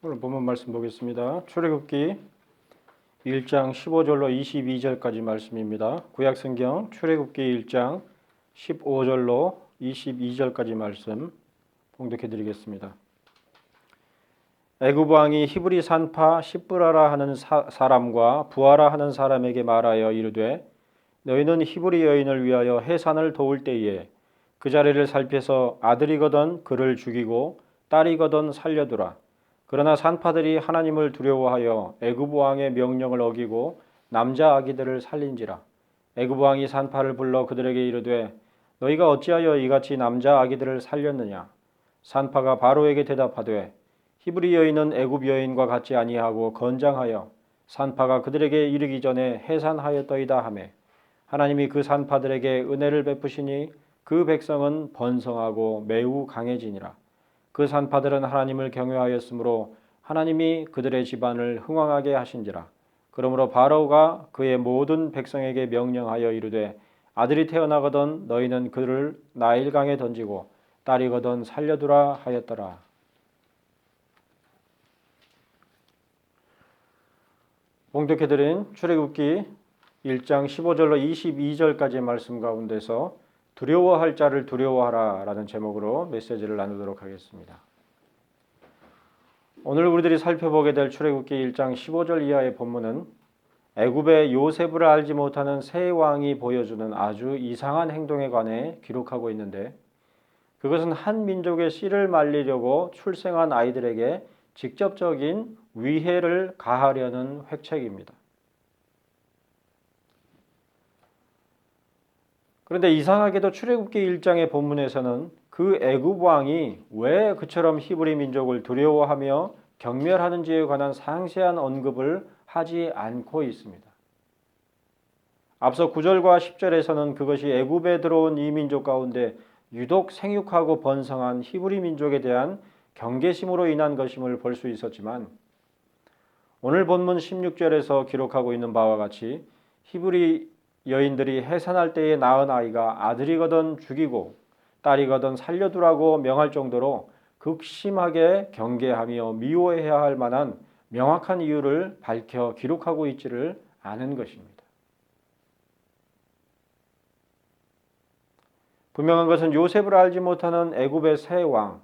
오늘 본문 말씀 보겠습니다. 출애굽기 1장 15절로 22절까지 말씀입니다. 구약성경 출애굽기 1장 15절로 22절까지 말씀 봉독해 드리겠습니다. 애굽 왕이 히브리 산파 시브라라 하는 사람과 부하라 하는 사람에게 말하여 이르되 너희는 히브리 여인을 위하여 해산을 도울 때에 그 자리를 살펴서 아들이거든 그를 죽이고 딸이거든 살려두라. 그러나 산파들이 하나님을 두려워하여 애굽 왕의 명령을 어기고 남자 아기들을 살린지라. 애굽 왕이 산파를 불러 그들에게 이르되 너희가 어찌하여 이같이 남자 아기들을 살렸느냐. 산파가 바로에게 대답하되 히브리 여인은 애굽 여인과 같지 아니하고 건장하여 산파가 그들에게 이르기 전에 해산하였더이다 하매 하나님이 그 산파들에게 은혜를 베푸시니 그 백성은 번성하고 매우 강해지니라. 그 산파들은 하나님을 경외하였으므로 하나님이 그들의 집안을 흥왕하게 하신지라. 그러므로 바로가 그의 모든 백성에게 명령하여 이르되 아들이 태어나거든 너희는 그를 나일강에 던지고 딸이거든 살려두라 하였더라. 봉독해드린 출애굽기 1장 15절로 22절까지의 말씀 가운데서 두려워할 자를 두려워하라 라는 제목으로 메시지를 나누도록 하겠습니다. 오늘 우리들이 살펴보게 될 출애굽기 1장 15절 이하의 본문은 애굽의 요셉을 알지 못하는 새 왕이 보여주는 아주 이상한 행동에 관해 기록하고 있는데 그것은 한 민족의 씨를 말리려고 출생한 아이들에게 직접적인 위해를 가하려는 획책입니다. 그런데 이상하게도 출애굽기 1장의 본문에서는 그 애굽 왕이 왜 그처럼 히브리 민족을 두려워하며 경멸하는지에 관한 상세한 언급을 하지 않고 있습니다. 앞서 9절과 10절에서는 그것이 애굽에 들어온 이 민족 가운데 유독 생육하고 번성한 히브리 민족에 대한 경계심으로 인한 것임을 볼 수 있었지만 오늘 본문 16절에서 기록하고 있는 바와 같이 히브리 여인들이 해산할 때에 낳은 아이가 아들이거든 죽이고 딸이거든 살려두라고 명할 정도로 극심하게 경계하며 미워해야 할 만한 명확한 이유를 밝혀 기록하고 있지를 않은 것입니다. 분명한 것은 요셉을 알지 못하는 애굽의 새 왕,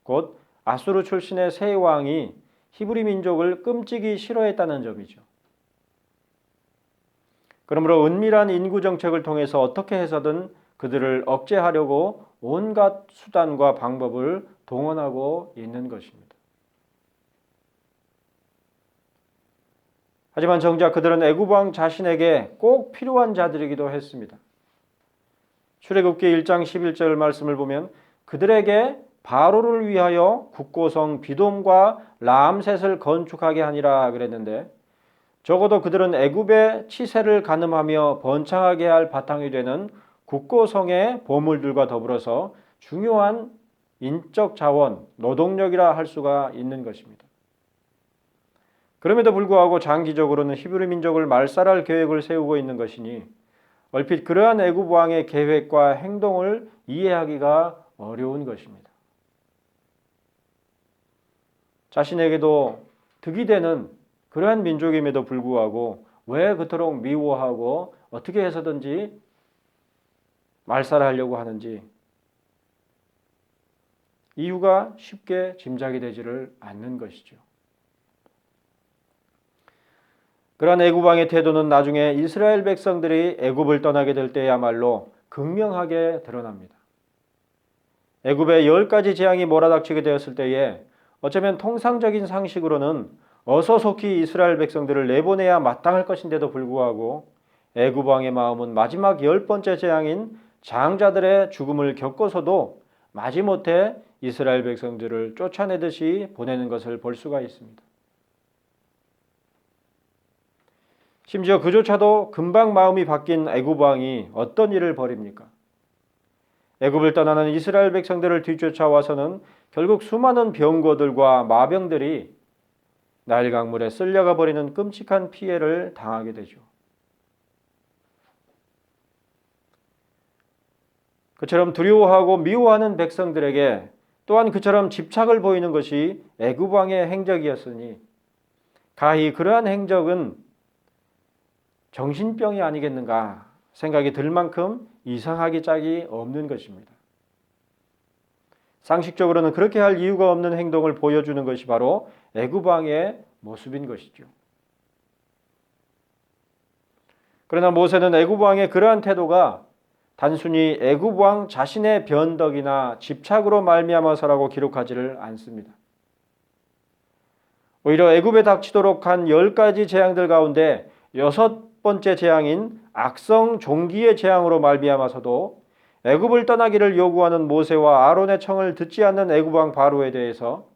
곧 아수르 출신의 새 왕이 히브리 민족을 끔찍이 싫어했다는 점이죠. 그러므로 은밀한 인구 정책을 통해서 어떻게 해서든 그들을 억제하려고 온갖 수단과 방법을 동원하고 있는 것입니다. 하지만 정작 그들은 애굽 왕 자신에게 꼭 필요한 자들이기도 했습니다. 출애굽기 1장 11절 말씀을 보면 그들에게 바로를 위하여 국고성 비돔과 라암셋을 건축하게 하니라 그랬는데 적어도 그들은 애굽의 치세를 가늠하며 번창하게 할 바탕이 되는 국고성의 보물들과 더불어서 중요한 인적 자원, 노동력이라 할 수가 있는 것입니다. 그럼에도 불구하고 장기적으로는 히브리 민족을 말살할 계획을 세우고 있는 것이니 얼핏 그러한 애굽 왕의 계획과 행동을 이해하기가 어려운 것입니다. 자신에게도 득이 되는 그러한 민족임에도 불구하고 왜 그토록 미워하고 어떻게 해서든지 말살하려고 하는지 이유가 쉽게 짐작이 되지를 않는 것이죠. 그러한 애굽 왕의 태도는 나중에 이스라엘 백성들이 애굽을 떠나게 될 때야말로 극명하게 드러납니다. 애굽의 10가지 재앙이 몰아닥치게 되었을 때에 어쩌면 통상적인 상식으로는 어서 속히 이스라엘 백성들을 내보내야 마땅할 것인데도 불구하고 애굽 왕의 마음은 마지막 10번째 재앙인 장자들의 죽음을 겪어서도 마지못해 이스라엘 백성들을 쫓아내듯이 보내는 것을 볼 수가 있습니다. 심지어 그조차도 금방 마음이 바뀐 애굽 왕이 어떤 일을 벌입니까? 애굽을 떠나는 이스라엘 백성들을 뒤쫓아와서는 결국 수많은 병거들과 마병들이 나일 강물에 쓸려가 버리는 끔찍한 피해를 당하게 되죠. 그처럼 두려워하고 미워하는 백성들에게 또한 그처럼 집착을 보이는 것이 애굽 왕의 행적이었으니 가히 그러한 행적은 정신병이 아니겠는가 생각이 들 만큼 이상하기 짝이 없는 것입니다. 상식적으로는 그렇게 할 이유가 없는 행동을 보여주는 것이 바로 애굽 왕의 모습인 것이죠. 그러나 모세는 애굽 왕의 그러한 태도가 단순히 애굽 왕 자신의 변덕이나 집착으로 말미암아서라고 기록하지를 않습니다. 오히려 애굽에 닥치도록 한 10가지 재앙들 가운데 6번째 재앙인 악성 종기의 재앙으로 말미암아서도 애굽을 떠나기를 요구하는 모세와 아론의 청을 듣지 않는 애굽 왕 바로에 대해서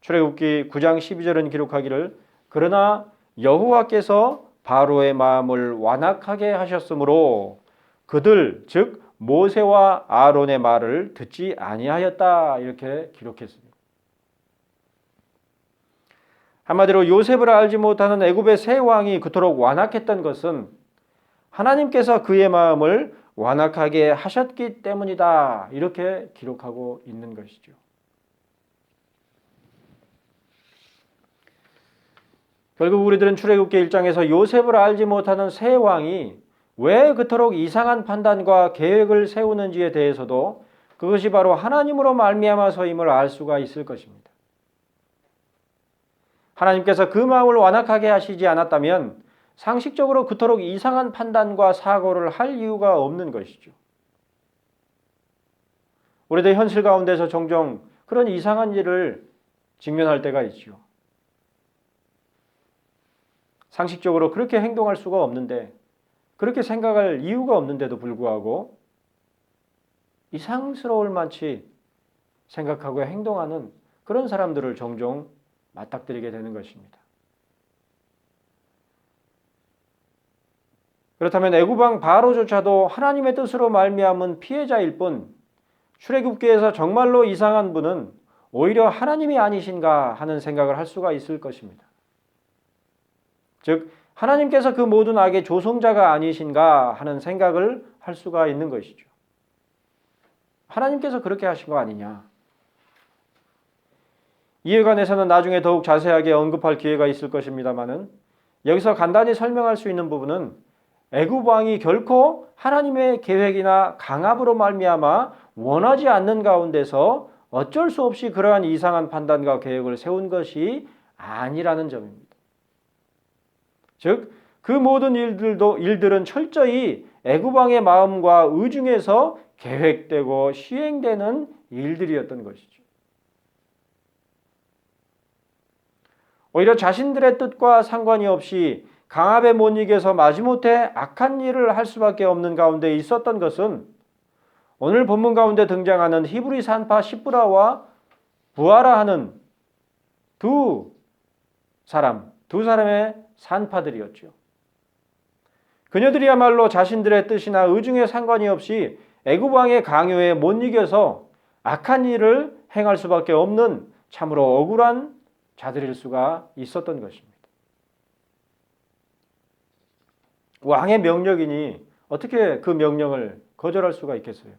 출애굽기 9장 12절은 기록하기를 그러나 여호와께서 바로의 마음을 완악하게 하셨으므로 그들 즉 모세와 아론의 말을 듣지 아니하였다 이렇게 기록했습니다. 한마디로 요셉을 알지 못하는 애굽의 새 왕이 그토록 완악했던 것은 하나님께서 그의 마음을 완악하게 하셨기 때문이다 이렇게 기록하고 있는 것이죠. 결국 우리들은 출애굽기 1장에서 요셉을 알지 못하는 새 왕이 왜 그토록 이상한 판단과 계획을 세우는지에 대해서도 그것이 바로 하나님으로 말미암아서임을 알 수가 있을 것입니다. 하나님께서 그 마음을 완악하게 하시지 않았다면 상식적으로 그토록 이상한 판단과 사고를 할 이유가 없는 것이죠. 우리들 현실 가운데서 종종 그런 이상한 일을 직면할 때가 있죠. 상식적으로 그렇게 행동할 수가 없는데 그렇게 생각할 이유가 없는데도 불구하고 이상스러울 만치 생각하고 행동하는 그런 사람들을 종종 맞닥뜨리게 되는 것입니다. 그렇다면 애굽 왕 바로조차도 하나님의 뜻으로 말미암은 피해자일 뿐 출애굽기에서 정말로 이상한 분은 오히려 하나님이 아니신가 하는 생각을 할 수가 있을 것입니다. 즉 하나님께서 그 모든 악의 조성자가 아니신가 하는 생각을 할 수가 있는 것이죠. 하나님께서 그렇게 하신 거 아니냐. 이에 관해서는 나중에 더욱 자세하게 언급할 기회가 있을 것입니다만은 여기서 간단히 설명할 수 있는 부분은 애굽 왕이 결코 하나님의 계획이나 강압으로 말미암아 원하지 않는 가운데서 어쩔 수 없이 그러한 이상한 판단과 계획을 세운 것이 아니라는 점입니다. 즉, 그 모든 일들은 철저히 애굽 왕의 마음과 의중에서 계획되고 시행되는 일들이었던 것이죠. 오히려 자신들의 뜻과 상관이 없이 강압에 못 이겨서 마지못해 악한 일을 할 수밖에 없는 가운데 있었던 것은 오늘 본문 가운데 등장하는 히브리 산파 시브라와 부하라 하는 두 사람의 산파들이었죠. 그녀들이야말로 자신들의 뜻이나 의중에 상관이 없이 애굽 왕의 강요에 못 이겨서 악한 일을 행할 수밖에 없는 참으로 억울한 자들일 수가 있었던 것입니다. 왕의 명령이니 어떻게 그 명령을 거절할 수가 있겠어요?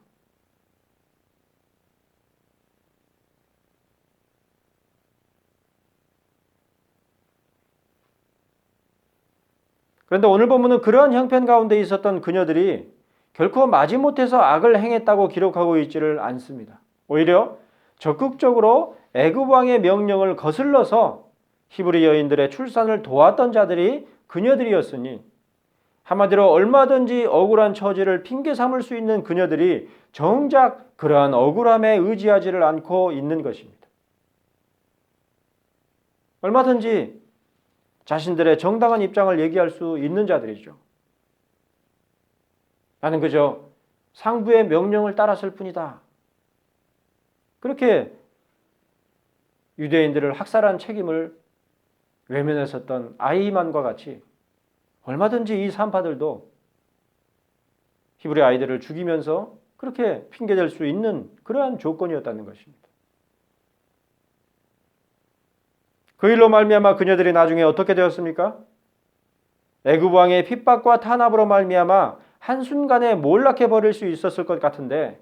그런데 오늘 본문은 그러한 형편 가운데 있었던 그녀들이 결코 마지못해서 악을 행했다고 기록하고 있지를 않습니다. 오히려 적극적으로 애굽 왕의 명령을 거슬러서 히브리 여인들의 출산을 도왔던 자들이 그녀들이었으니 한마디로 얼마든지 억울한 처지를 핑계 삼을 수 있는 그녀들이 정작 그러한 억울함에 의지하지를 않고 있는 것입니다. 얼마든지 자신들의 정당한 입장을 얘기할 수 있는 자들이죠. 나는 그저 상부의 명령을 따랐을 뿐이다. 그렇게 유대인들을 학살한 책임을 외면했었던 아이만과 같이 얼마든지 이 산파들도 히브리 아이들을 죽이면서 그렇게 핑계댈 수 있는 그러한 조건이었다는 것입니다. 그 일로 말미암아 그녀들이 나중에 어떻게 되었습니까? 애굽 왕의 핍박과 탄압으로 말미암아 한순간에 몰락해 버릴 수 있었을 것 같은데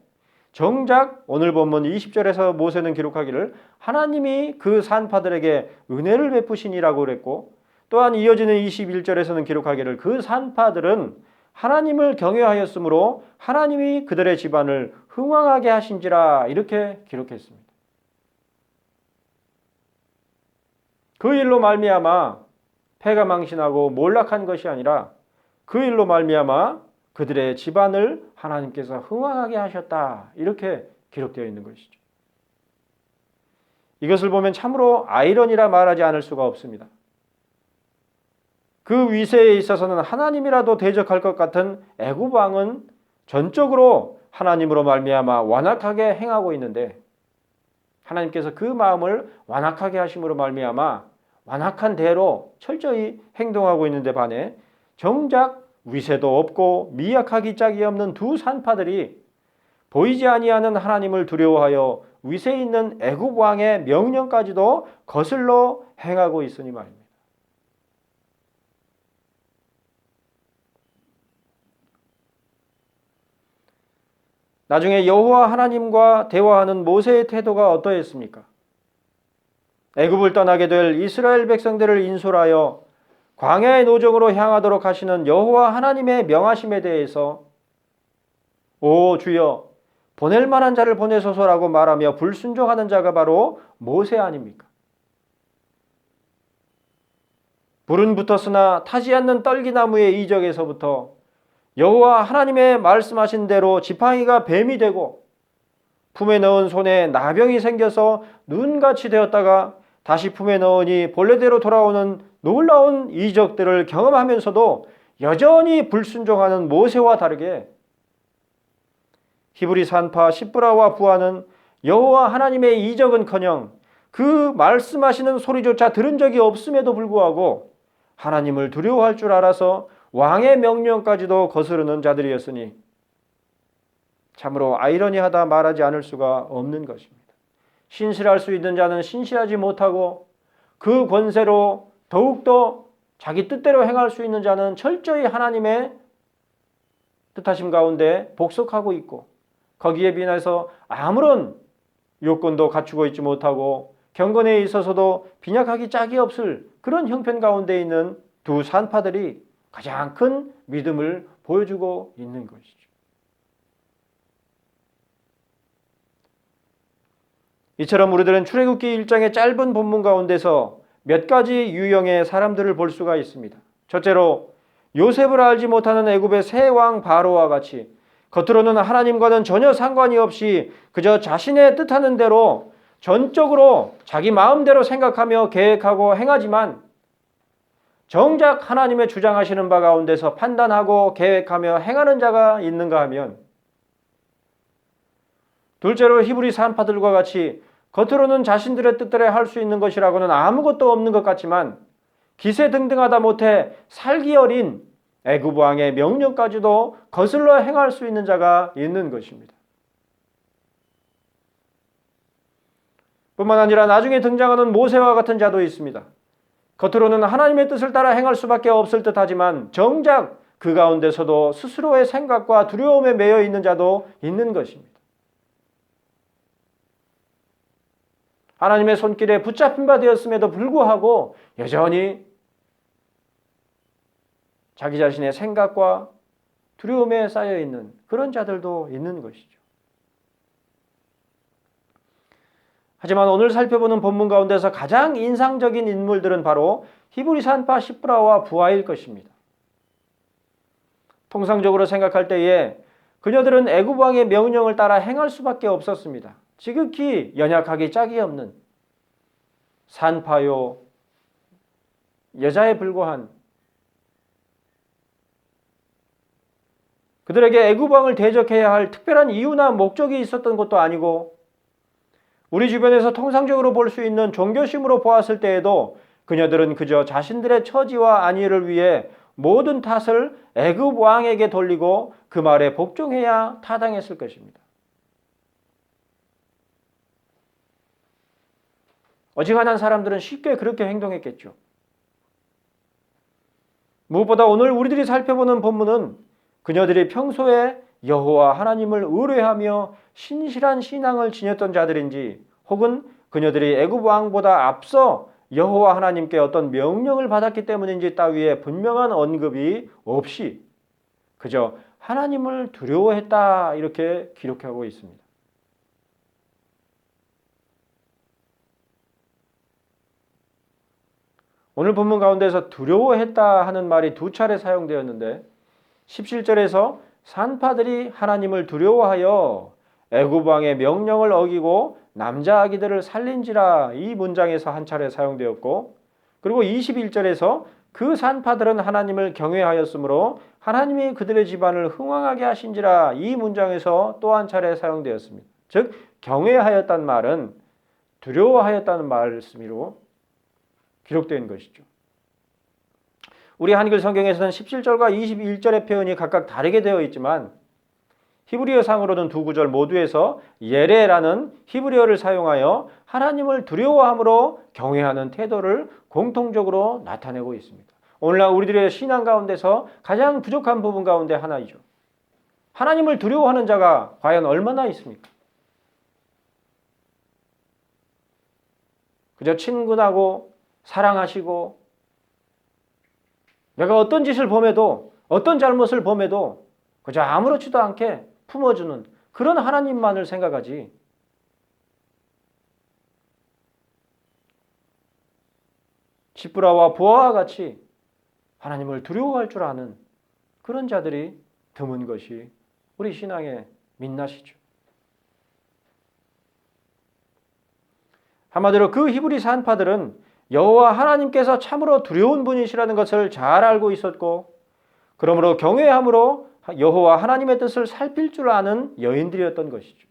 정작 오늘 본문 20절에서 모세는 기록하기를 하나님이 그 산파들에게 은혜를 베푸시니라고 그랬고, 또한 이어지는 21절에서는 기록하기를 그 산파들은 하나님을 경외하였으므로 하나님이 그들의 집안을 흥왕하게 하신지라 이렇게 기록했습니다. 그 일로 말미암아 패가 망신하고 몰락한 것이 아니라 그 일로 말미암아 그들의 집안을 하나님께서 흥왕하게 하셨다 이렇게 기록되어 있는 것이죠. 이것을 보면 참으로 아이러니라 말하지 않을 수가 없습니다. 그 위세에 있어서는 하나님이라도 대적할 것 같은 애굽 왕은 전적으로 하나님으로 말미암아 완악하게 행하고 있는데, 하나님께서 그 마음을 완악하게 하심으로 말미암아 완악한 대로 철저히 행동하고 있는데 반해 정작 위세도 없고 미약하기 짝이 없는 두 산파들이 보이지 아니하는 하나님을 두려워하여 위세 있는 애굽 왕의 명령까지도 거슬러 행하고 있으니 말입니다. 나중에 여호와 하나님과 대화하는 모세의 태도가 어떠했습니까? 애굽을 떠나게 될 이스라엘 백성들을 인솔하여 광야의 노정으로 향하도록 하시는 여호와 하나님의 명하심에 대해서 오 주여 보낼 만한 자를 보내소서라고 말하며 불순종하는 자가 바로 모세 아닙니까? 불은 붙었으나 타지 않는 떨기나무의 이적에서부터 여호와 하나님의 말씀하신 대로 지팡이가 뱀이 되고 품에 넣은 손에 나병이 생겨서 눈같이 되었다가 다시 품에 넣으니 본래대로 돌아오는 놀라운 이적들을 경험하면서도 여전히 불순종하는 모세와 다르게 히브리 산파 시브라와 부하는 여호와 하나님의 이적은커녕 그 말씀하시는 소리조차 들은 적이 없음에도 불구하고 하나님을 두려워할 줄 알아서 왕의 명령까지도 거스르는 자들이었으니 참으로 아이러니하다 말하지 않을 수가 없는 것입니다. 신실할 수 있는 자는 신실하지 못하고 그 권세로 더욱더 자기 뜻대로 행할 수 있는 자는 철저히 하나님의 뜻하심 가운데 복속하고 있고, 거기에 비해서 아무런 요건도 갖추고 있지 못하고 경건에 있어서도 빈약하기 짝이 없을 그런 형편 가운데 있는 두 산파들이 가장 큰 믿음을 보여주고 있는 것이죠. 이처럼 우리들은 출애굽기 1장의 짧은 본문 가운데서 몇 가지 유형의 사람들을 볼 수가 있습니다. 첫째로 요셉을 알지 못하는 애굽의 새 왕 바로와 같이 겉으로는 하나님과는 전혀 상관이 없이 그저 자신의 뜻하는 대로 전적으로 자기 마음대로 생각하며 계획하고 행하지만 정작 하나님의 주장하시는 바 가운데서 판단하고 계획하며 행하는 자가 있는가 하면, 둘째로 히브리 산파들과 같이 겉으로는 자신들의 뜻대로 할 수 있는 것이라고는 아무것도 없는 것 같지만 기세등등하다 못해 살기 어린 애굽 왕의 명령까지도 거슬러 행할 수 있는 자가 있는 것입니다. 뿐만 아니라 나중에 등장하는 모세와 같은 자도 있습니다. 겉으로는 하나님의 뜻을 따라 행할 수밖에 없을 듯하지만 정작 그 가운데서도 스스로의 생각과 두려움에 매여 있는 자도 있는 것입니다. 하나님의 손길에 붙잡힌 바 되었음에도 불구하고 여전히 자기 자신의 생각과 두려움에 쌓여 있는 그런 자들도 있는 것이죠. 하지만 오늘 살펴보는 본문 가운데서 가장 인상적인 인물들은 바로 히브리 산파 시브라와 부하일 것입니다. 통상적으로 생각할 때에 그녀들은 애굽 왕의 명령을 따라 행할 수밖에 없었습니다. 지극히 연약하기 짝이 없는 산파요 여자에 불과한, 그들에게 애굽 왕을 대적해야 할 특별한 이유나 목적이 있었던 것도 아니고, 우리 주변에서 통상적으로 볼 수 있는 종교심으로 보았을 때에도 그녀들은 그저 자신들의 처지와 안위를 위해 모든 탓을 애굽 왕에게 돌리고 그 말에 복종해야 타당했을 것입니다. 어지간한 사람들은 쉽게 그렇게 행동했겠죠. 무엇보다 오늘 우리들이 살펴보는 본문은 그녀들이 평소에 여호와 하나님을 의뢰하며 신실한 신앙을 지녔던 자들인지, 혹은 그녀들이 애굽 왕보다 앞서 여호와 하나님께 어떤 명령을 받았기 때문인지 따위에 분명한 언급이 없이 그저 하나님을 두려워했다 이렇게 기록하고 있습니다. 오늘 본문 가운데서 두려워했다 하는 말이 두 차례 사용되었는데 17절에서 산파들이 하나님을 두려워하여 애굽 왕의 명령을 어기고 남자 아기들을 살린지라 이 문장에서 한 차례 사용되었고, 그리고 21절에서 그 산파들은 하나님을 경외하였으므로 하나님이 그들의 집안을 흥왕하게 하신지라 이 문장에서 또 한 차례 사용되었습니다. 즉 경외하였다는 말은 두려워하였다는 말씀으로 기록된 것이죠. 우리 한글 성경에서는 17절과 21절의 표현이 각각 다르게 되어 있지만 히브리어상으로는 두 구절 모두에서 예레라는 히브리어를 사용하여 하나님을 두려워함으로 경외하는 태도를 공통적으로 나타내고 있습니다. 오늘날 우리들의 신앙 가운데서 가장 부족한 부분 가운데 하나이죠. 하나님을 두려워하는 자가 과연 얼마나 있습니까? 그저 친근하고 사랑하시고 내가 어떤 짓을 범해도 어떤 잘못을 범해도 그저 아무렇지도 않게 품어주는 그런 하나님만을 생각하지, 시브라와 부하와 같이 하나님을 두려워할 줄 아는 그런 자들이 드문 것이 우리 신앙의 민낯이죠. 한마디로 그 히브리 산파들은 여호와 하나님께서 참으로 두려운 분이시라는 것을 잘 알고 있었고, 그러므로 경외함으로 여호와 하나님의 뜻을 살필 줄 아는 여인들이었던 것이죠.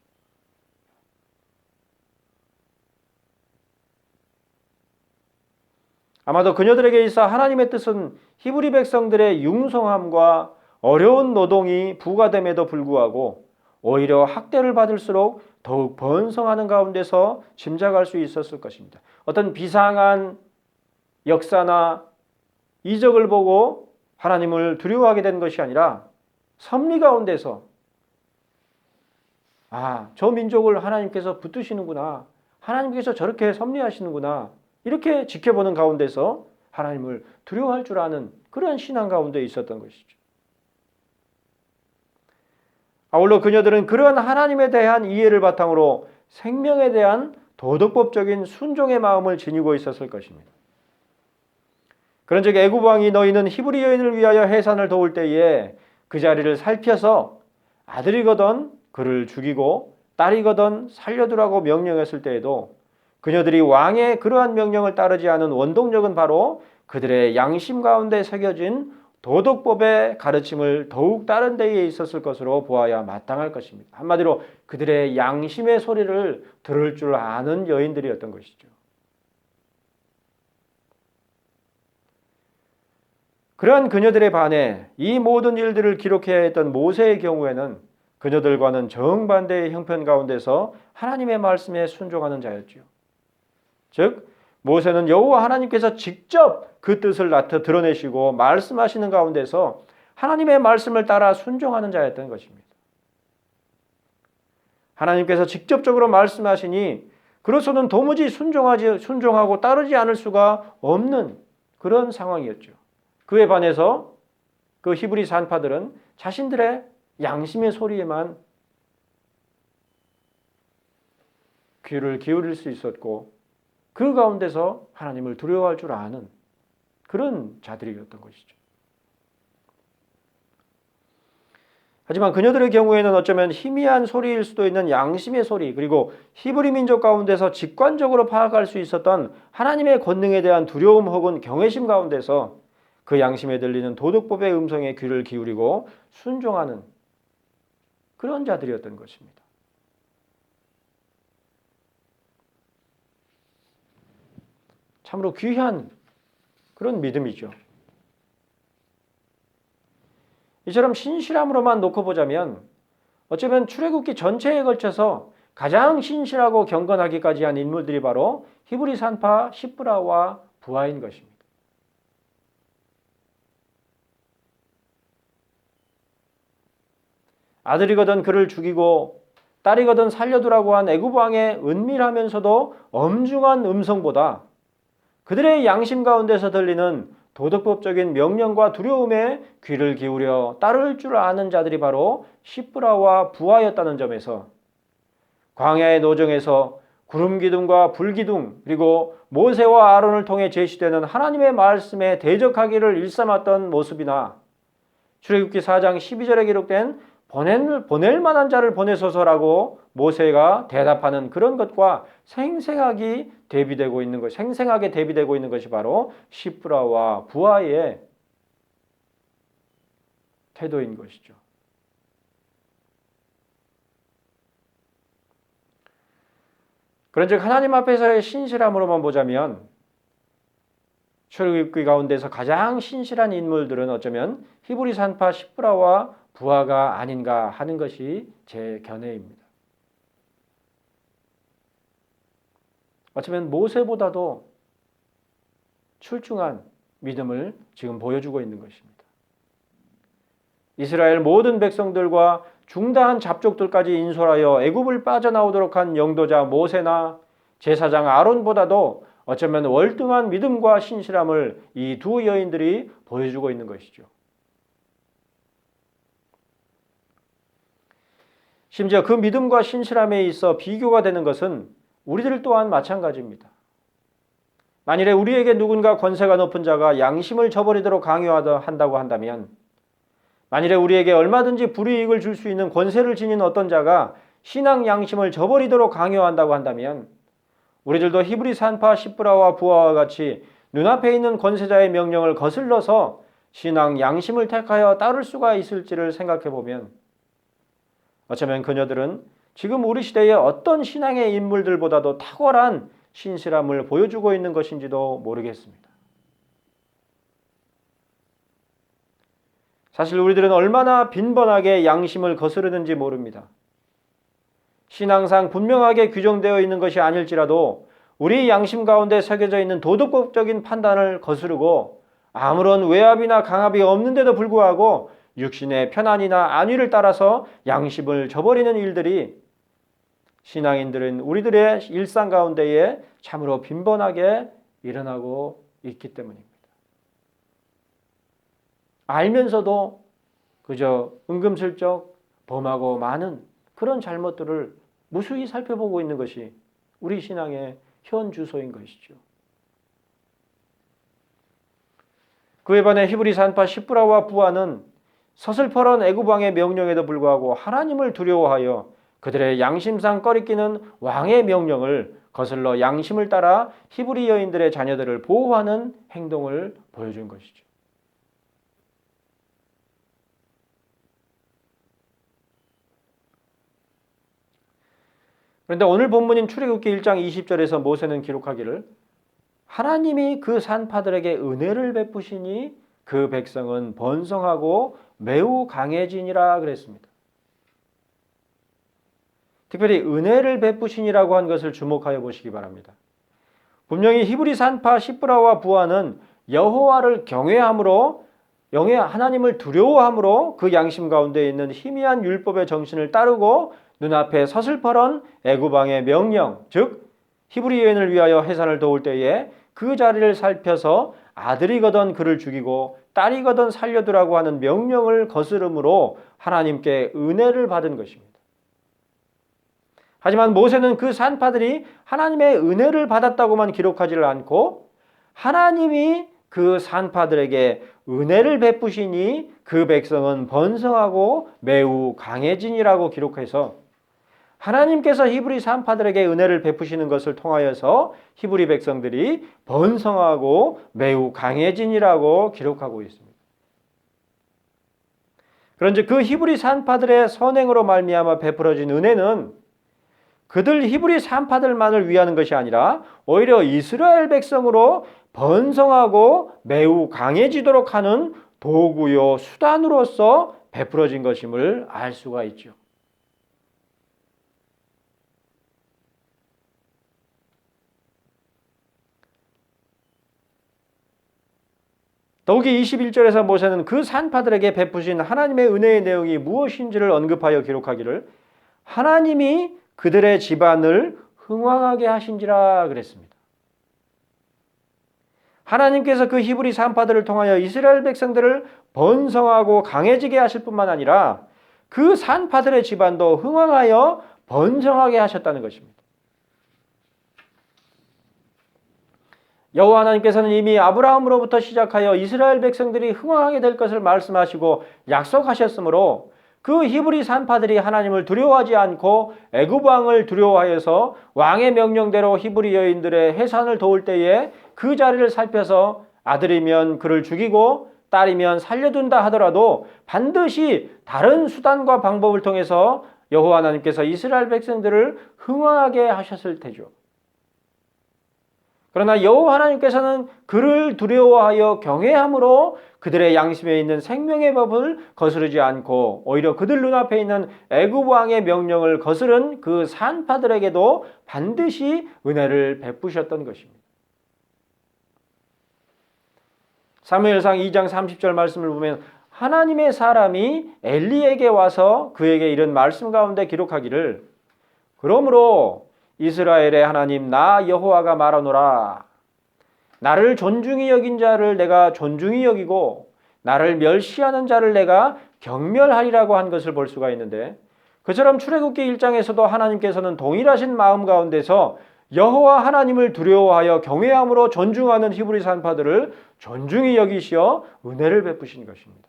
아마도 그녀들에게 있어 하나님의 뜻은 히브리 백성들의 융성함과 어려운 노동이 부과됨에도 불구하고 오히려 학대를 받을수록 더욱 번성하는 가운데서 짐작할 수 있었을 것입니다. 어떤 비상한 역사나 이적을 보고 하나님을 두려워하게 된 것이 아니라 섭리 가운데서 저 민족을 하나님께서 붙드시는구나, 하나님께서 저렇게 섭리하시는구나 이렇게 지켜보는 가운데서 하나님을 두려워할 줄 아는 그런 신앙 가운데 있었던 것이죠. 아울러 그녀들은 그러한 하나님에 대한 이해를 바탕으로 생명에 대한 도덕법적인 순종의 마음을 지니고 있었을 것입니다. 그런즉 애굽 왕이 너희는 히브리 여인을 위하여 해산을 도울 때에 그 자리를 살펴서 아들이거든 그를 죽이고 딸이거든 살려두라고 명령했을 때에도 그녀들이 왕의 그러한 명령을 따르지 않은 원동력은 바로 그들의 양심 가운데 새겨진 도덕법의 가르침을 더욱 다른 데에 있었을 것으로 보아야 마땅할 것입니다. 한마디로 그들의 양심의 소리를 들을 줄 아는 여인들이었던 것이죠. 그러한 그녀들에 반해 이 모든 일들을 기록해야 했던 모세의 경우에는 그녀들과는 정반대의 형편 가운데서 하나님의 말씀에 순종하는 자였지요. 즉 모세는 여호와 하나님께서 직접 그 뜻을 드러내시고 말씀하시는 가운데서 하나님의 말씀을 따라 순종하는 자였던 것입니다. 하나님께서 직접적으로 말씀하시니 그로서는 도무지 순종하고 따르지 않을 수가 없는 그런 상황이었죠. 그에 반해서 그 히브리 산파들은 자신들의 양심의 소리에만 귀를 기울일 수 있었고 그 가운데서 하나님을 두려워할 줄 아는 그런 자들이었던 것이죠. 하지만 그녀들의 경우에는 어쩌면 희미한 소리일 수도 있는 양심의 소리, 그리고 히브리 민족 가운데서 직관적으로 파악할 수 있었던 하나님의 권능에 대한 두려움 혹은 경외심 가운데서 그 양심에 들리는 도덕법의 음성에 귀를 기울이고 순종하는 그런 자들이었던 것입니다. 참으로 귀한 그런 믿음이죠. 이처럼 신실함으로만 놓고 보자면 어쩌면 출애굽기 전체에 걸쳐서 가장 신실하고 경건하기까지 한 인물들이 바로 히브리 산파 시브라와 부하인 것입니다. 아들이거든 그를 죽이고 딸이거든 살려두라고 한 애굽 왕의 은밀하면서도 엄중한 음성보다 그들의 양심 가운데서 들리는 도덕법적인 명령과 두려움에 귀를 기울여 따를 줄 아는 자들이 바로 시브라와 부하였다는 점에서 광야의 노정에서 구름 기둥과 불 기둥 그리고 모세와 아론을 통해 제시되는 하나님의 말씀에 대적하기를 일삼았던 모습이나 출애굽기 4장 12절에 기록된 보낼 만한 자를 보내소서라고 모세가 대답하는 그런 것과 생생하게 대비되고 있는 것이 바로 시브라와 부하의 태도인 것이죠. 그런즉 하나님 앞에서의 신실함으로만 보자면 출애굽기 가운데서 가장 신실한 인물들은 어쩌면 히브리 산파 시브라와 부하가 아닌가 하는 것이 제 견해입니다. 어쩌면 모세보다도 출중한 믿음을 지금 보여주고 있는 것입니다. 이스라엘 모든 백성들과 중다한 잡족들까지 인솔하여 애굽을 빠져나오도록 한 영도자 모세나 제사장 아론보다도 어쩌면 월등한 믿음과 신실함을 이 두 여인들이 보여주고 있는 것이죠. 심지어 그 믿음과 신실함에 있어 비교가 되는 것은 우리들 또한 마찬가지입니다. 만일에 우리에게 누군가 권세가 높은 자가 양심을 저버리도록 강요한다고 한다면, 만일에 우리에게 얼마든지 불이익을 줄 수 있는 권세를 지닌 어떤 자가 신앙 양심을 저버리도록 강요한다고 한다면 우리들도 히브리 산파 시브라와 부하와 같이 눈앞에 있는 권세자의 명령을 거슬러서 신앙 양심을 택하여 따를 수가 있을지를 생각해 보면 어쩌면 그녀들은 지금 우리 시대의 어떤 신앙의 인물들보다도 탁월한 신실함을 보여주고 있는 것인지도 모르겠습니다. 사실 우리들은 얼마나 빈번하게 양심을 거스르는지 모릅니다. 신앙상 분명하게 규정되어 있는 것이 아닐지라도 우리 양심 가운데 새겨져 있는 도덕법적인 판단을 거스르고 아무런 외압이나 강압이 없는데도 불구하고 육신의 편안이나 안위를 따라서 양심을 저버리는 일들이 신앙인들은 우리들의 일상 가운데에 참으로 빈번하게 일어나고 있기 때문입니다. 알면서도 그저 은금슬쩍 범하고 많은 그런 잘못들을 무수히 살펴보고 있는 것이 우리 신앙의 현 주소인 것이죠. 그에 반해 히브리 산파 시브라와 부하는 서슬퍼런 애굽 왕의 명령에도 불구하고 하나님을 두려워하여 그들의 양심상 꺼리끼는 왕의 명령을 거슬러 양심을 따라 히브리 여인들의 자녀들을 보호하는 행동을 보여준 것이죠. 그런데 오늘 본문인 출애굽기 1장 20절에서 모세는 기록하기를 하나님이 그 산파들에게 은혜를 베푸시니 그 백성은 번성하고 매우 강해지니라 그랬습니다. 특별히 은혜를 베푸시니라고 한 것을 주목하여 보시기 바랍니다. 분명히 히브리 산파 시브라와 부하는 여호와를 경외함으로 하나님을 두려워함으로 그 양심 가운데 있는 희미한 율법의 정신을 따르고 눈앞에 서슬퍼런 애굽 왕의 명령, 즉 히브리 여인을 위하여 해산을 도울 때에 그 자리를 살펴서 아들이거든 그를 죽이고 딸이거든 살려두라고 하는 명령을 거스름으로 하나님께 은혜를 받은 것입니다. 하지만 모세는 그 산파들이 하나님의 은혜를 받았다고만 기록하지를 않고 하나님이 그 산파들에게 은혜를 베푸시니 그 백성은 번성하고 매우 강해지니라고 기록해서 하나님께서 히브리 산파들에게 은혜를 베푸시는 것을 통하여서 히브리 백성들이 번성하고 매우 강해지니라고 기록하고 있습니다. 그런즉 그 히브리 산파들의 선행으로 말미암아 베풀어진 은혜는 그들 히브리 산파들만을 위하는 것이 아니라 오히려 이스라엘 백성으로 번성하고 매우 강해지도록 하는 도구요 수단으로서 베풀어진 것임을 알 수가 있죠. 더욱이 21절에서 모세는 그 산파들에게 베푸신 하나님의 은혜의 내용이 무엇인지를 언급하여 기록하기를 하나님이 그들의 집안을 흥왕하게 하신지라 그랬습니다. 하나님께서 그 히브리 산파들을 통하여 이스라엘 백성들을 번성하고 강해지게 하실 뿐만 아니라 그 산파들의 집안도 흥왕하여 번성하게 하셨다는 것입니다. 여호와 하나님께서는 이미 아브라함으로부터 시작하여 이스라엘 백성들이 흥왕하게 될 것을 말씀하시고 약속하셨으므로 그 히브리 산파들이 하나님을 두려워하지 않고 애굽 왕을 두려워하여서 왕의 명령대로 히브리 여인들의 해산을 도울 때에 그 자리를 살펴서 아들이면 그를 죽이고 딸이면 살려둔다 하더라도 반드시 다른 수단과 방법을 통해서 여호와 하나님께서 이스라엘 백성들을 흥왕하게 하셨을 테죠. 그러나 여호와 하나님께서는 그를 두려워하여 경외함으로 그들의 양심에 있는 생명의 법을 거스르지 않고 오히려 그들 눈앞에 있는 애굽 왕의 명령을 거스른 그 산파들에게도 반드시 은혜를 베푸셨던 것입니다. 사무엘상 2장 30절 말씀을 보면 하나님의 사람이 엘리에게 와서 그에게 이런 말씀 가운데 기록하기를 그러므로 이스라엘의 하나님 나 여호와가 말하노라 나를 존중히 여긴 자를 내가 존중히 여기고 나를 멸시하는 자를 내가 경멸하리라고 한 것을 볼 수가 있는데 그처럼 출애굽기 1장에서도 하나님께서는 동일하신 마음 가운데서 여호와 하나님을 두려워하여 경외함으로 존중하는 히브리 산파들을 존중히 여기시어 은혜를 베푸신 것입니다.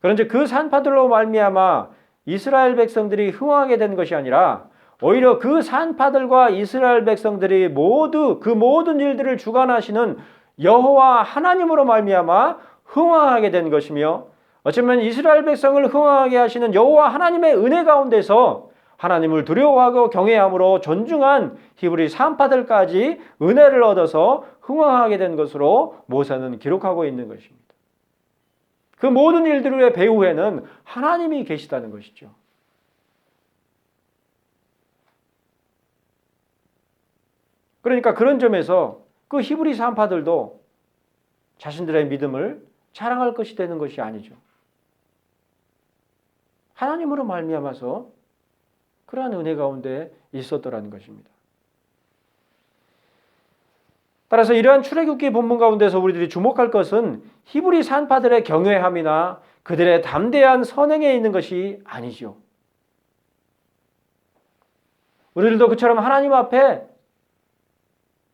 그런데 그 산파들로 말미암아 이스라엘 백성들이 흥왕하게 된 것이 아니라 오히려 그 산파들과 이스라엘 백성들이 모두 그 모든 일들을 주관하시는 여호와 하나님으로 말미암아 흥왕하게 된 것이며 어쩌면 이스라엘 백성을 흥왕하게 하시는 여호와 하나님의 은혜 가운데서 하나님을 두려워하고 경외함으로 존중한 히브리 산파들까지 은혜를 얻어서 흥왕하게 된 것으로 모세는 기록하고 있는 것입니다. 그 모든 일들의 배후에는 하나님이 계시다는 것이죠. 그러니까 그런 점에서 그 히브리 산파들도 자신들의 믿음을 자랑할 것이 되는 것이 아니죠. 하나님으로 말미암아서 그러한 은혜 가운데 있었더라는 것입니다. 따라서 이러한 출애굽기 본문 가운데서 우리들이 주목할 것은 히브리 산파들의 경외함이나 그들의 담대한 선행에 있는 것이 아니죠. 우리들도 그처럼 하나님 앞에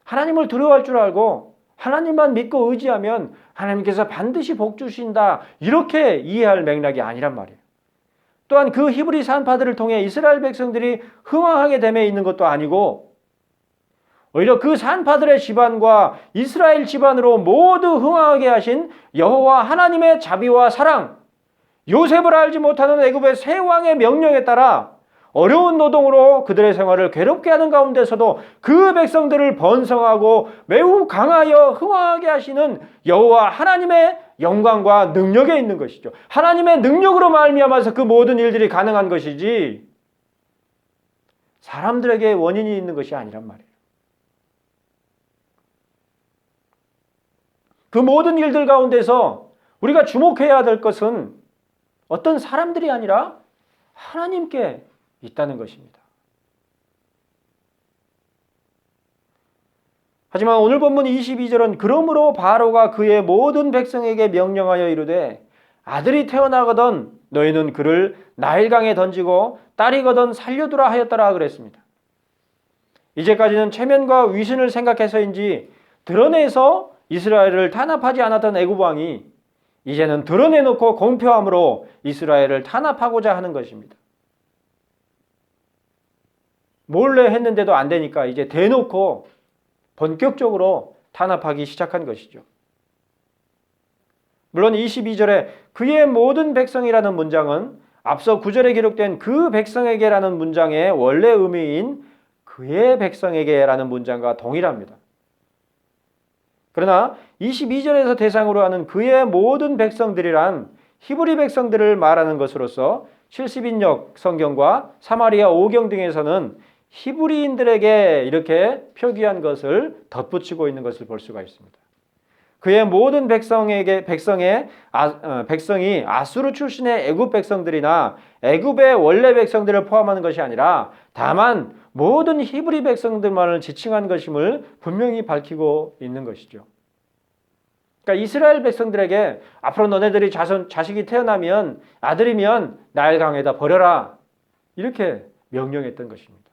하나님을 두려워할 줄 알고 하나님만 믿고 의지하면 하나님께서 반드시 복 주신다 이렇게 이해할 맥락이 아니란 말이에요. 또한 그 히브리 산파들을 통해 이스라엘 백성들이 흥왕하게 됨에 있는 것도 아니고 오히려 그 산파들의 집안과 이스라엘 집안으로 모두 흥왕하게 하신 여호와 하나님의 자비와 사랑, 요셉을 알지 못하는 애굽의 새 왕의 명령에 따라 어려운 노동으로 그들의 생활을 괴롭게 하는 가운데서도 그 백성들을 번성하고 매우 강하여 흥왕하게 하시는 여호와 하나님의 영광과 능력에 있는 것이죠. 하나님의 능력으로 말미암아서 그 모든 일들이 가능한 것이지 사람들에게 원인이 있는 것이 아니란 말이에요. 그 모든 일들 가운데서 우리가 주목해야 될 것은 어떤 사람들이 아니라 하나님께 있다는 것입니다. 하지만 오늘 본문 22절은 그러므로 바로가 그의 모든 백성에게 명령하여 이르되 아들이 태어나거든 너희는 그를 나일강에 던지고 딸이거든 살려두라 하였더라 그랬습니다. 이제까지는 체면과 위신을 생각해서인지 드러내서 이스라엘을 탄압하지 않았던 애굽 왕이 이제는 드러내놓고 공표함으로 이스라엘을 탄압하고자 하는 것입니다. 몰래 했는데도 안 되니까 이제 대놓고 본격적으로 탄압하기 시작한 것이죠. 물론 22절에 그의 모든 백성이라는 문장은 앞서 9절에 기록된 그 백성에게라는 문장의 원래 의미인 그의 백성에게라는 문장과 동일합니다. 그러나 22절에서 대상으로 하는 그의 모든 백성들이란 히브리 백성들을 말하는 것으로서 70인역 성경과 사마리아 5경 등에서는 히브리인들에게 이렇게 표기한 것을 덧붙이고 있는 것을 볼 수가 있습니다. 그의 모든 백성이 아수르 출신의 애굽 백성들이나 애굽의 원래 백성들을 포함하는 것이 아니라 다만 모든 히브리 백성들만을 지칭한 것임을 분명히 밝히고 있는 것이죠. 그러니까 이스라엘 백성들에게 앞으로 너네들이 자식이 태어나면 아들이면 나일 강에다 버려라 이렇게 명령했던 것입니다.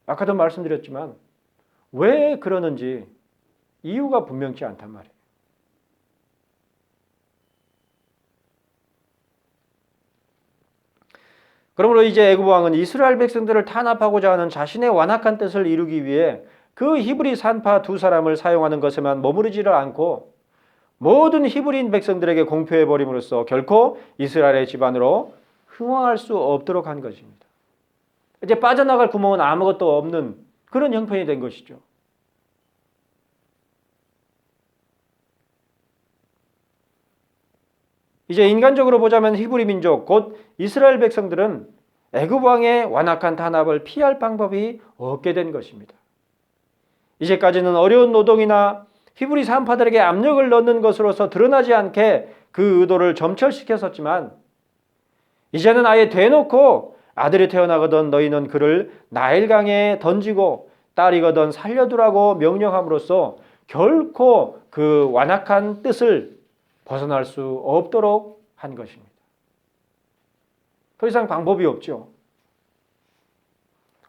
아까도 말씀드렸지만 왜 그러는지 이유가 분명치 않단 말이에요. 그러므로 이제 애굽 왕은 이스라엘 백성들을 탄압하고자 하는 자신의 완악한 뜻을 이루기 위해 그 히브리 산파 두 사람을 사용하는 것에만 머무르지를 않고 모든 히브리인 백성들에게 공표해 버림으로써 결코 이스라엘의 집안으로 흥왕할 수 없도록 한 것입니다. 이제 빠져나갈 구멍은 아무것도 없는 그런 형편이 된 것이죠. 이제 인간적으로 보자면 히브리 민족 곧 이스라엘 백성들은 애굽 왕의 완악한 탄압을 피할 방법이 없게 된 것입니다. 이제까지는 어려운 노동이나 히브리 산파들에게 압력을 넣는 것으로서 드러나지 않게 그 의도를 점철시켰었지만 이제는 아예 대놓고 아들이 태어나거든 너희는 그를 나일강에 던지고 딸이거든 살려두라고 명령함으로써 결코 그 완악한 뜻을 벗어날 수 없도록 한 것입니다. 더 이상 방법이 없죠.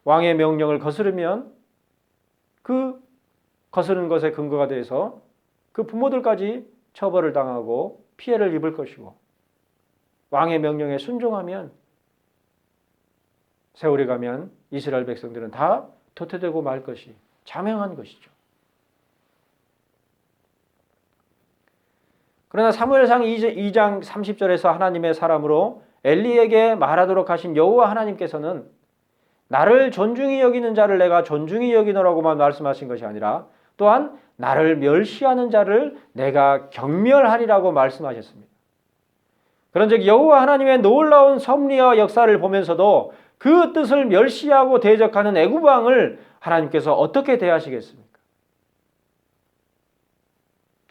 왕의 명령을 거스르면 그 거스르는 것에 근거가 돼서 그 부모들까지 처벌을 당하고 피해를 입을 것이고 왕의 명령에 순종하면 세월이 가면 이스라엘 백성들은 다 도태되고 말 것이 자명한 것이죠. 그러나 사무엘상 2장 30절에서 하나님의 사람으로 엘리에게 말하도록 하신 여호와 하나님께서는 나를 존중히 여기는 자를 내가 존중히 여기노라고만 말씀하신 것이 아니라 또한 나를 멸시하는 자를 내가 경멸하리라고 말씀하셨습니다. 그런즉 여호와 하나님의 놀라운 섭리와 역사를 보면서도 그 뜻을 멸시하고 대적하는 애굽 왕을 하나님께서 어떻게 대하시겠습니까?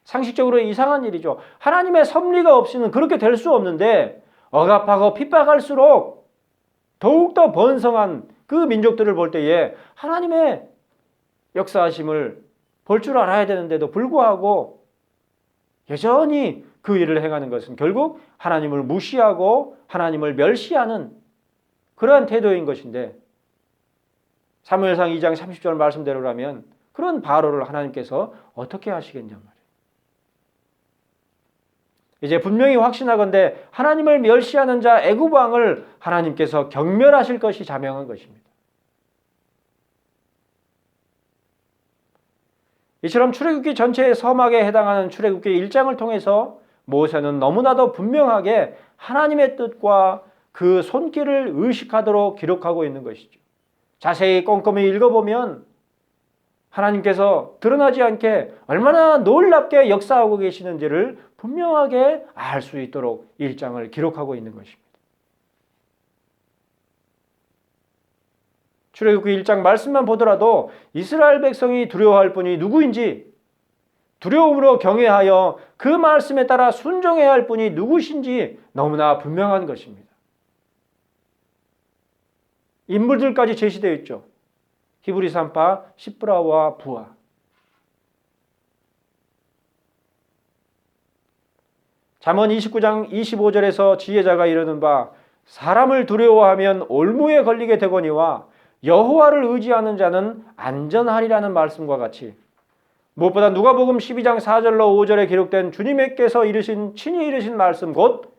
상식적으로 이상한 일이죠. 하나님의 섭리가 없이는 그렇게 될 수 없는데 억압하고 핍박할수록 더욱더 번성한 그 민족들을 볼 때에 하나님의 역사하심을 볼 줄 알아야 되는데도 불구하고 여전히 그 일을 행하는 것은 결국 하나님을 무시하고 하나님을 멸시하는 그러한 태도인 것인데 사무엘상 2장 30절 말씀대로라면 그런 바로를 하나님께서 어떻게 하시겠냐 말이에요. 이제 분명히 확신하건대 하나님을 멸시하는 자 애굽 왕을 하나님께서 경멸하실 것이 자명한 것입니다. 이처럼 출애굽기 전체의 서막에 해당하는 출애굽기 1장을 통해서 모세는 너무나도 분명하게 하나님의 뜻과 그 손길을 의식하도록 기록하고 있는 것이죠. 자세히 꼼꼼히 읽어보면 하나님께서 드러나지 않게 얼마나 놀랍게 역사하고 계시는지를 분명하게 알 수 있도록 1장을 기록하고 있는 것입니다. 출애굽기 1장 말씀만 보더라도 이스라엘 백성이 두려워할 분이 누구인지 두려움으로 경외하여 그 말씀에 따라 순종해야 할 분이 누구신지 너무나 분명한 것입니다. 인물들까지 제시되어 있죠. 히브리 산파 시브라와 부하. 잠언 29장 25절에서 지혜자가 이르는 바 사람을 두려워하면 올무에 걸리게 되거니와 여호와를 의지하는 자는 안전하리라는 말씀과 같이 무엇보다 누가복음 12장 4절로 5절에 기록된 주님께서 친히 이르신 말씀 곧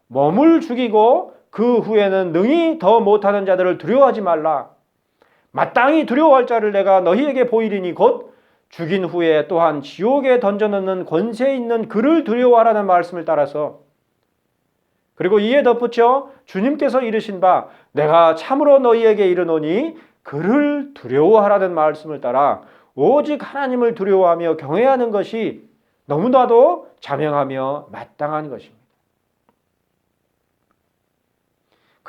몸을 죽이고 그 후에는 능히 더 못하는 자들을 두려워하지 말라. 마땅히 두려워할 자를 내가 너희에게 보이리니 곧 죽인 후에 또한 지옥에 던져넣는 권세 있는 그를 두려워하라는 말씀을 따라서 그리고 이에 덧붙여 주님께서 이르신 바 내가 참으로 너희에게 이르노니 그를 두려워하라는 말씀을 따라 오직 하나님을 두려워하며 경외하는 것이 너무나도 자명하며 마땅한 것입니다.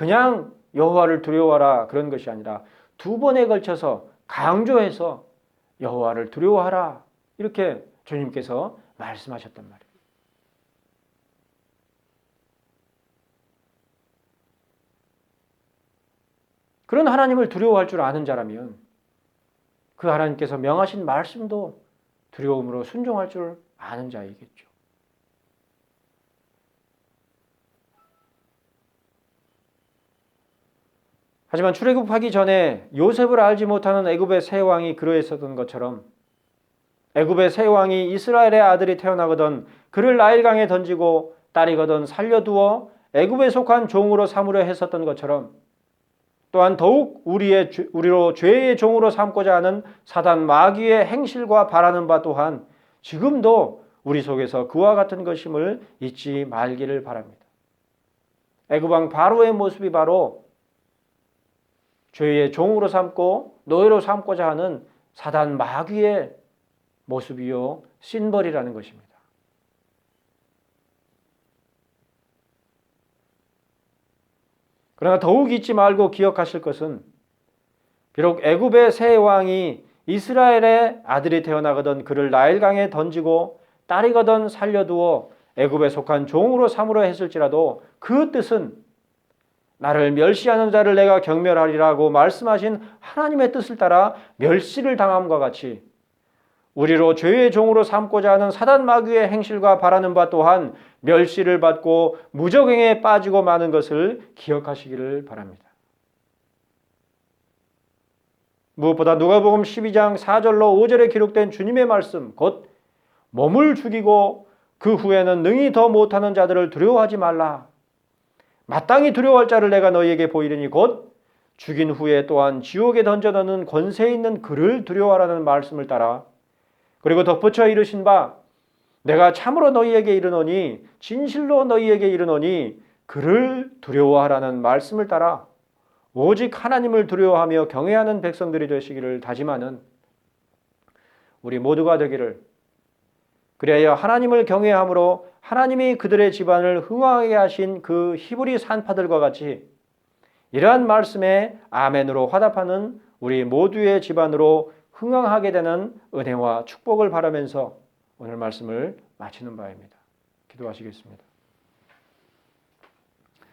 그냥 여호와를 두려워하라 그런 것이 아니라 두 번에 걸쳐서 강조해서 여호와를 두려워하라 이렇게 주님께서 말씀하셨단 말이에요. 그런 하나님을 두려워할 줄 아는 자라면 그 하나님께서 명하신 말씀도 두려움으로 순종할 줄 아는 자이겠죠. 하지만 출애굽하기 전에 요셉을 알지 못하는 애굽의 새 왕이 그러했었던 것처럼 애굽의 새 왕이 이스라엘의 아들이 태어나거든 그를 나일강에 던지고 딸이거든 살려두어 애굽에 속한 종으로 삼으려 했었던 것처럼 또한 더욱 우리로 죄의 종으로 삼고자 하는 사단 마귀의 행실과 바라는 바 또한 지금도 우리 속에서 그와 같은 것임을 잊지 말기를 바랍니다. 애굽 왕 바로의 모습이 바로 죄의 종으로 삼고 노예로 삼고자 하는 사단 마귀의 모습이요 심벌이라는 것입니다. 그러나 더욱 잊지 말고 기억하실 것은 비록 애굽의 새 왕이 이스라엘의 아들이 태어나거든 그를 나일강에 던지고 딸이거든 살려두어 애굽에 속한 종으로 삼으려 했을지라도 그 뜻은 나를 멸시하는 자를 내가 경멸하리라고 말씀하신 하나님의 뜻을 따라 멸시를 당함과 같이 우리로 죄의 종으로 삼고자 하는 사단 마귀의 행실과 바라는 바 또한 멸시를 받고 무적행에 빠지고 마는 것을 기억하시기를 바랍니다. 무엇보다 누가복음 12장 4절로 5절에 기록된 주님의 말씀 곧 몸을 죽이고 그 후에는 능히 더 못하는 자들을 두려워하지 말라. 마땅히 두려워할 자를 내가 너희에게 보이리니 곧 죽인 후에 또한 지옥에 던져넣는 권세 있는 그를 두려워하라는 말씀을 따라 그리고 덧붙여 이르신 바 내가 참으로 너희에게 이르노니 진실로 너희에게 이르노니 그를 두려워하라는 말씀을 따라 오직 하나님을 두려워하며 경외하는 백성들이 되시기를 다짐하는 우리 모두가 되기를 그리하여 하나님을 경외함으로 하나님이 그들의 집안을 흥왕하게 하신 그 히브리 산파들과 같이 이러한 말씀에 아멘으로 화답하는 우리 모두의 집안으로 흥왕하게 되는 은혜와 축복을 바라면서 오늘 말씀을 마치는 바입니다. 기도하시겠습니다.